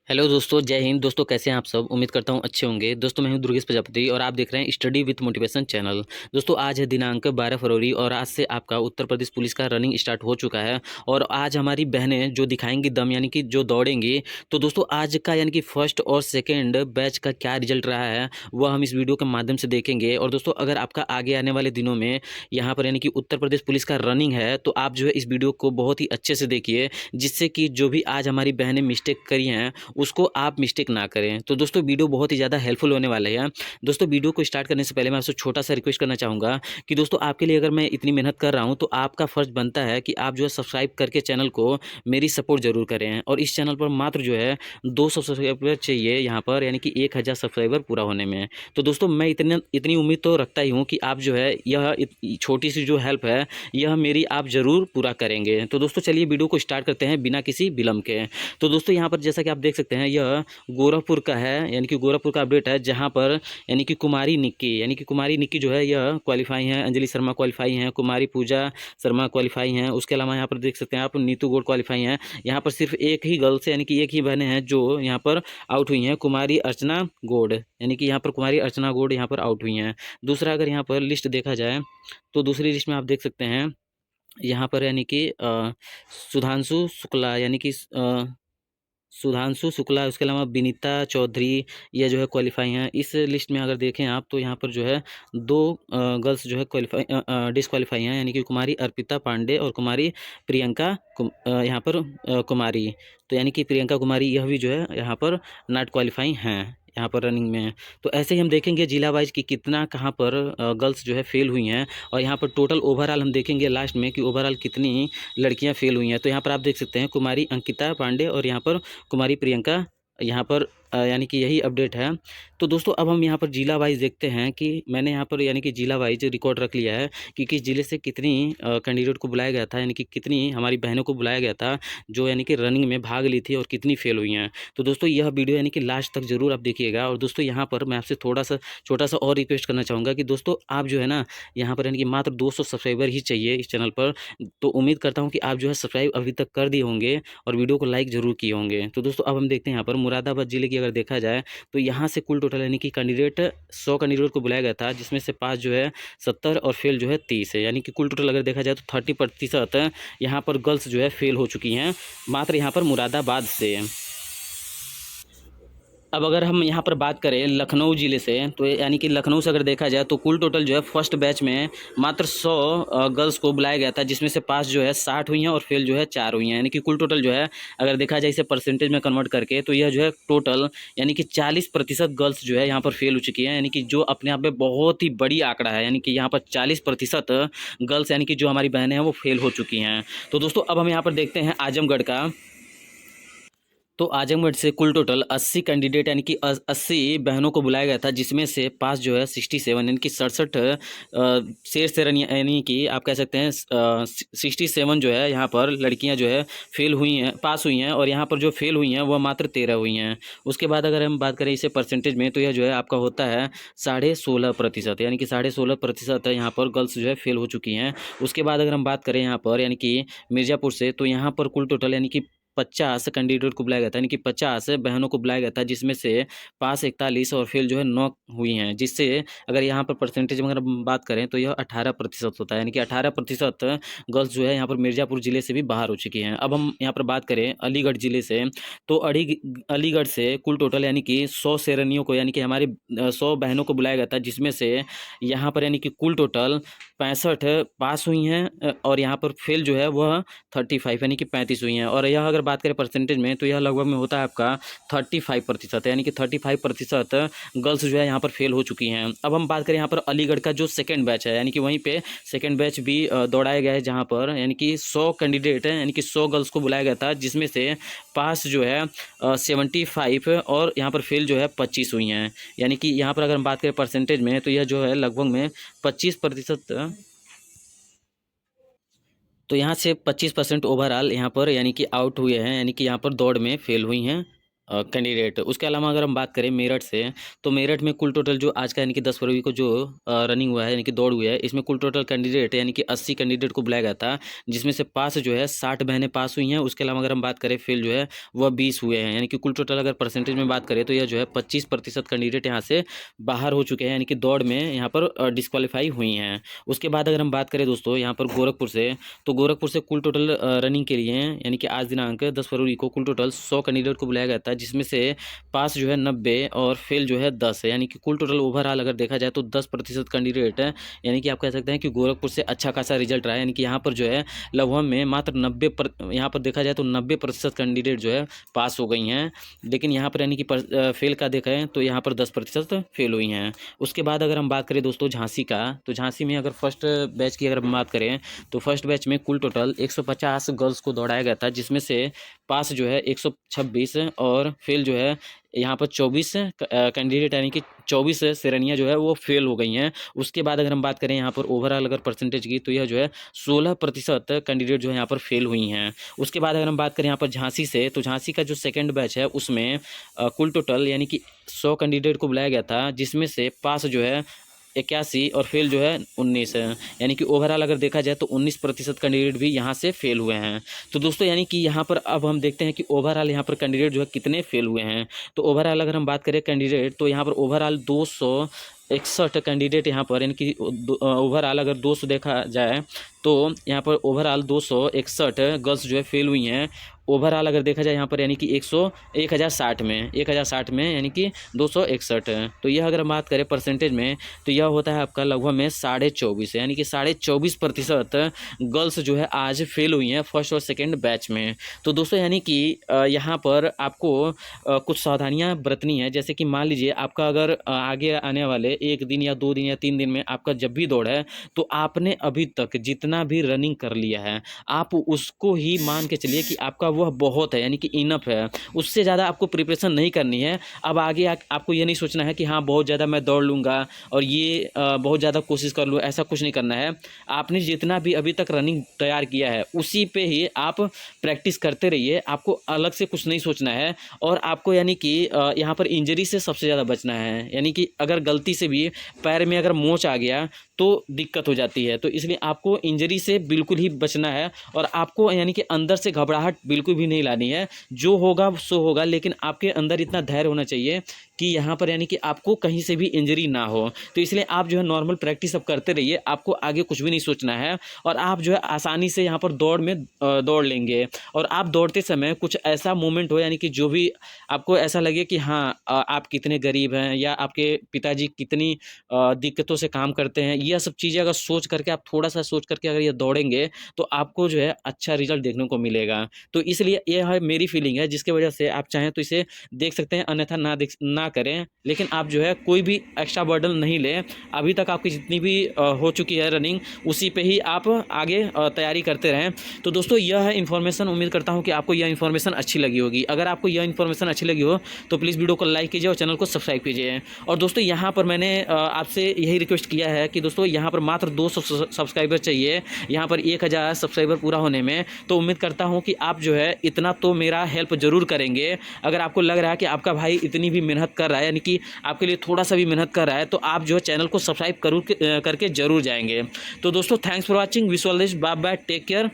Hello दोस्तों, जय हिंद। दोस्तों कैसे हैं आप सब? उम्मीद करता हूं अच्छे होंगे। दोस्तों मैं हूं दुर्गेश प्रजापति और आप देख रहे हैं स्टडी विथ मोटिवेशन चैनल। दोस्तों आज है दिनांक 12 फरवरी और आज से आपका उत्तर प्रदेश पुलिस का रनिंग स्टार्ट हो चुका है। और आज हमारी बहनें जो दिखाएंगी दम, यानी कि जो दौड़ेंगी। तो दोस्तों आज का यानी कि फर्स्ट और सेकेंड बैच का क्या रिजल्ट रहा है वह हम इस वीडियो के माध्यम से देखेंगे। और दोस्तों अगर आपका आगे आने वाले दिनों में यहाँ पर यानी कि उत्तर प्रदेश पुलिस का रनिंग है तो आप जो है इस वीडियो को बहुत ही अच्छे से देखिए, जिससे कि जो भी आज हमारी बहनें मिस्टेक करी हैं उसको आप मिस्टेक ना करें। तो दोस्तों वीडियो बहुत ही ज़्यादा हेल्पफुल होने वाले हैं। दोस्तों वीडियो को स्टार्ट करने से पहले मैं आपसे छोटा सा रिक्वेस्ट करना चाहूँगा कि दोस्तों आपके लिए अगर मैं इतनी मेहनत कर रहा हूँ तो आपका फ़र्ज़ बनता है कि आप जो है सब्सक्राइब करके चैनल को मेरी सपोर्ट ज़रूर करें। और इस चैनल पर मात्र जो है 200 सब्सक्राइबर चाहिए यहाँ पर, यानी कि 1000 सब्सक्राइबर पूरा होने में। तो दोस्तों मैं इतनी उम्मीद तो रखता ही हूँ कि आप जो है यह छोटी सी जो हेल्प है यह मेरी आप ज़रूर पूरा करेंगे। तो दोस्तों चलिए वीडियो को स्टार्ट करते हैं बिना किसी विलम्ब के। तो दोस्तों यहाँ पर जैसा कि आप देख सकते हैं यह गोरखपुर का है, यानी कि गोरखपुर का अपडेट है, जहाँ पर यानी कि कुमारी निक्की जो है यह क्वालिफाई हैं। अंजलि शर्मा क्वालिफाई हैं, कुमारी पूजा शर्मा क्वालिफाई हैं। उसके अलावा यहाँ पर देख सकते हैं आप नीतू गौड़ क्वालिफाई हैं। यहाँ पर सिर्फ एक ही गर्ल्स यानी कि एक ही बहनें हैं जो यहाँ पर आउट हुई हैं, कुमारी अर्चना गौड़, यानी कि यहाँ पर कुमारी अर्चना गौड़ यहाँ पर आउट हुई हैं। दूसरा अगर यहाँ पर लिस्ट देखा जाए तो दूसरी लिस्ट में आप देख सकते हैं यहाँ पर यानी कि सुधांशु शुक्ला, यानी कि सुधांशु शुक्ला, उसके अलावा विनीता चौधरी, ये जो है क्वालिफाई हैं। इस लिस्ट में अगर देखें आप तो यहाँ पर जो है दो गर्ल्स जो है क्वालिफाई डिसक्वालीफाई हैं, यानी कि कुमारी अर्पिता पांडे और कुमारी प्रियंका यहाँ पर कुमारी। तो यानी कि प्रियंका कुमारी यह भी जो है यहाँ पर नॉट क्वालिफाई हैं यहाँ पर रनिंग में। तो ऐसे ही हम देखेंगे जिला वाइज कि कितना कहाँ पर गर्ल्स जो है फेल हुई हैं। और यहाँ पर टोटल ओवरऑल हम देखेंगे लास्ट में कि ओवरऑल कितनी लड़कियां फेल हुई हैं। तो यहाँ पर आप देख सकते हैं कुमारी अंकिता पांडे और यहाँ पर कुमारी प्रियंका, यहाँ पर यानी कि यही अपडेट है। तो दोस्तों अब हम यहाँ पर जिला वाइज देखते हैं कि मैंने यहाँ पर यानी कि जिला वाइज रिकॉर्ड रख लिया है कि किस जिले से कितनी कैंडिडेट को बुलाया गया था, यानी कि कितनी हमारी बहनों को बुलाया गया था जो यानी कि रनिंग में भाग ली थी और कितनी फेल हुई हैं। तो दोस्तों यह वीडियो यानी कि लास्ट तक जरूर आप देखिएगा। और दोस्तों यहाँ पर मैं आपसे थोड़ा सा छोटा सा और रिक्वेस्ट करना चाहूँगा कि दोस्तों आप जो है ना यहाँ पर यानी कि मात्र 200 सब्सक्राइबर ही चाहिए इस चैनल पर। तो उम्मीद करता हूँ कि आप जो है सब्सक्राइब अभी तक कर दिए होंगे और वीडियो को लाइक ज़रूर किए होंगे। तो दोस्तों अब हम देखते हैं यहाँ पर मुरादाबाद जिले की अगर देखा जाए तो यहाँ से कुल टोटल यानी कि कैंडिडेट 100 कैंडिडेट को बुलाया गया था, जिसमें से पास जो है 70 और फेल जो है 30 है। यानी कि कुल टोटल अगर देखा जाए तो 30% यहाँ पर गर्ल्स जो है फेल हो चुकी हैं मात्र यहाँ पर मुरादाबाद से। अब अगर हम यहाँ पर बात करें लखनऊ ज़िले से तो यानी कि लखनऊ से अगर देखा जाए तो कुल टोटल जो है फर्स्ट बैच में मात्र 100 गर्ल्स को बुलाया गया था, जिसमें से पास जो है 60 हुई हैं और फेल जो है 4 हुई हैं। यानी कि कुल टोटल जो है अगर देखा जाए इसे परसेंटेज में कन्वर्ट करके तो यह जो है टोटल यानी कि 40% गर्ल्स जो है यहाँ पर फेल हो चुकी हैं, यानी कि जो अपने आप में बहुत ही बड़ी आंकड़ा है। यानी कि यहाँ पर 40% गर्ल्स यानी कि जो हमारी बहनें हैं वो फेल हो चुकी हैं। तो दोस्तों अब हम यहाँ पर देखते हैं आजमगढ़ का। तो आजमगढ़ से कुल टोटल 80 कैंडिडेट यानी कि 80 बहनों को बुलाया गया था, जिसमें से पास जो है 67 यानी कि 67 शेर से यानी कि आप कह सकते हैं 67 जो है यहाँ पर लड़कियां जो है फेल हुई हैं, पास हुई हैं। और यहाँ पर जो फेल हुई हैं वह मात्र 13 हुई हैं। उसके बाद अगर हम बात करें इसे परसेंटेज में तो यह जो है आपका होता है 16.5%, यानी कि 16.5% यहाँ पर गर्ल्स जो है फेल हो चुकी हैं। उसके बाद अगर हम बात करें यहाँ पर यानी कि मिर्ज़ापुर से तो यहाँ पर कुल टोटल यानी कि 50 कैंडिडेट को बुलाया गया था, यानी कि 50 बहनों को बुलाया गया था, जिसमें से पास 41 और फेल जो है 9 हुई हैं। जिससे अगर यहाँ पर परसेंटेज में अगर हम बात करें तो यह 18% होता है, यानी कि 18% गर्ल्स जो है यहाँ पर मिर्ज़ापुर ज़िले से भी बाहर हो चुकी हैं। अब हम यहाँ पर बात करें अलीगढ़ ज़िले से तो अलीगढ़ से कुल टोटल यानी कि 100 शेरनियों को यानी कि हमारी 100 बहनों को बुलाया गया था, जिसमें से यहाँ पर यानी कि कुल टोटल 65 पास हुई हैं और यहाँ पर फेल जो है वह 35 यानी कि 35 हुई हैं। और यह अगर बात करें परसेंटेज में तो यह लगभग में होता है आपका 35%, यानी कि 35% गर्ल्स जो है यहाँ पर फेल हो चुकी हैं। अब हम बात करें यहाँ पर अलीगढ़ का जो सेकंड बैच है, यानी कि वहीं पे सेकंड बैच भी दौड़ाया गया है, जहाँ पर यानी कि 100 कैंडिडेट हैं यानी कि 100 गर्ल्स को बुलाया गया था, जिसमें से पास जो है 75 और यहाँ पर फेल जो है 25 हुई हैं। यानी कि यहाँ पर अगर हम बात करें परसेंटेज में तो यह जो है लगभग में 25%। तो यहाँ से 25% ओवरऑल यहाँ पर यानी कि आउट हुए हैं, यानी कि यहाँ पर दौड़ में फेल हुई हैं कैंडिडेट। उसके अलावा अगर हम बात करें मेरठ से, तो मेरठ में कुल टोटल जो आज का यानी कि 10 फरवरी को जो रनिंग हुआ है यानी कि दौड़ हुई है, इसमें कुल टोटल कैंडिडेट यानी कि 80 कैंडिडेट को बुलाया गया था, जिसमें से पास जो है 60 बहनें पास हुई हैं। उसके अलावा अगर हम बात करें फेल जो है वह 20 हुए हैं, यानी कि कुल टोटल अगर परसेंटेज में बात करें तो यह जो है 25% कैंडिडेट यहाँ से बाहर हो चुके हैं, यानी कि दौड़ में यहाँ पर डिस्क्वालीफाई हुई हैं। उसके बाद अगर हम बात करें दोस्तों यहाँ पर गोरखपुर से, तो गोरखपुर से कुल टोटल रनिंग के लिए यानी कि आज दिनांक 10 फरवरी को कुल टोटल 100 कैंडिडेट को बुलाया गया था, जिसमें से पास जो है 90 और फेल जो है 10 है, यानी कि कुल टोटल ओवरऑल अगर देखा जाए तो 10% कैंडिडेट है, यानी कि आप कह सकते हैं कि गोरखपुर से अच्छा खासा रिजल्ट रहा है। यानी कि यहाँ पर जो है लगभग में मात्र 90 यहाँ पर देखा जाए तो 90% कैंडिडेट जो है पास हो गई हैं, लेकिन यहाँ पर यानी कि फेल का देखा है तो यहाँ पर 10% फेल हुई हैं। उसके बाद अगर हम बात करें दोस्तों झांसी का, तो झांसी में अगर फर्स्ट बैच की अगर हम बात करें तो फर्स्ट बैच में कुल टोटल 150 गर्ल्स को दौड़ाया गया था, जिसमें से पास जो है 126 और फेल जो है यहाँ पर 24 कैंडिडेट यानी कि 24 श्रेणियाँ जो है वो फेल हो गई हैं। उसके बाद अगर हम बात करें यहाँ पर ओवरऑल अगर परसेंटेज की, तो यह जो है 16% कैंडिडेट जो है यहाँ पर फेल हुई हैं। उसके बाद अगर हम बात करें यहाँ पर झांसी से, तो झांसी का जो सेकंड बैच है उसमें कुल टोटल यानी कि 100 कैंडिडेट को बुलाया गया था, जिसमें से पास जो है 81 और फेल जो है 19 है, यानी कि ओवरऑल अगर देखा जाए तो 19% कैंडिडेट भी यहाँ से फेल हुए हैं। तो दोस्तों यानी कि यहाँ पर अब हम देखते हैं कि ओवरऑल यहाँ पर कैंडिडेट जो है कितने फेल हुए हैं। तो ओवरऑल अगर हम बात करें कैंडिडेट, तो यहाँ पर ओवरऑल 261 कैंडिडेट यहाँ पर, यानी कि ओवरऑल अगर 200 देखा जाए तो यहाँ पर ओवरऑल 261 गर्ल्स जो है फेल हुई हैं। ओवरऑल अगर देखा जाए यहाँ पर यानी कि 1060 में यानी कि 261 है। तो यह अगर हम बात करें परसेंटेज में, तो यह होता है आपका लगभग में 24.5, यानी कि 24.5% गर्ल्स जो है आज फेल हुई हैं फर्स्ट और सेकेंड बैच में। तो दोस्तों यानी कि यहाँ पर आपको कुछ सावधानियाँ बरतनी है, जैसे कि मान लीजिए आपका अगर आगे आने वाले 1 दिन या 2 दिन या 3 दिन में आपका जब भी दौड़ है, तो आपने अभी तक जितना भी रनिंग कर लिया है आप उसको ही मान के चलिए कि आपका वह बहुत है, यानी कि इनफ है। उससे ज़्यादा आपको प्रिपरेशन नहीं करनी है। अब आगे आपको ये नहीं सोचना है कि हाँ बहुत ज़्यादा मैं दौड़ लूँगा और ये बहुत ज़्यादा कोशिश कर लूँ, ऐसा कुछ नहीं करना है। आपने जितना भी अभी तक रनिंग तैयार किया है उसी पे ही आप प्रैक्टिस करते रहिए, आपको अलग से कुछ नहीं सोचना है। और आपको यानी कि यहाँ पर इंजरी से सबसे ज़्यादा बचना है, यानी कि अगर गलती से भी पैर में अगर मोच आ गया तो दिक्कत हो जाती है। तो इसलिए आपको इंजरी से बिल्कुल ही बचना है और आपको यानी कि अंदर से घबराहट बिल्कुल भी नहीं लानी है। जो होगा सो होगा, लेकिन आपके अंदर इतना धैर्य होना चाहिए कि यहाँ पर यानी कि आपको कहीं से भी इंजरी ना हो। तो इसलिए आप जो है नॉर्मल प्रैक्टिस अब करते रहिए, आपको आगे कुछ भी नहीं सोचना है और आप जो है आसानी से यहाँ पर दौड़ में दौड़ लेंगे। और आप दौड़ते समय कुछ ऐसा मोमेंट हो, यानी कि जो भी आपको ऐसा लगे कि हाँ आप कितने गरीब हैं या आपके पिताजी कितनी दिक्कतों से काम करते हैं, यह सब चीज़ें अगर सोच करके आप थोड़ा सा सोच करके अगर ये दौड़ेंगे तो आपको जो है अच्छा रिजल्ट देखने को मिलेगा। तो इसलिए ये है मेरी फीलिंग है, जिसकी वजह से आप चाहें तो इसे देख सकते हैं, अन्यथा ना करें। लेकिन आप जो है कोई भी एक्स्ट्रा बर्डन नहीं लें। अभी तक आपकी जितनी भी हो चुकी है रनिंग, उसी पे ही आप आगे तैयारी करते रहें। तो दोस्तों यह है इन्फॉर्मेशन। उम्मीद करता हूँ कि आपको यह इन्फॉर्मेशन अच्छी लगी होगी। अगर आपको यह इन्फॉर्मेशन अच्छी लगी हो तो प्लीज़ वीडियो को लाइक कीजिए और चैनल को सब्सक्राइब कीजिए। और दोस्तों यहाँ पर मैंने आपसे यही रिक्वेस्ट किया है कि दोस्तों यहाँ पर मात्र 200 सब्सक्राइबर चाहिए यहाँ पर 1000 सब्सक्राइबर पूरा होने में। तो उम्मीद करता हूँ कि आप जो है इतना तो मेरा हेल्प ज़रूर करेंगे। अगर आपको लग रहा है कि आपका भाई इतनी भी मेहनत कर रहा है, यानी कि आपके लिए थोड़ा सा भी मेहनत कर रहा है, तो आप जो है चैनल को सब्सक्राइब करके ज़रूर जाएंगे। तो दोस्तों thanks for watching, wish all this, bye bye, take care.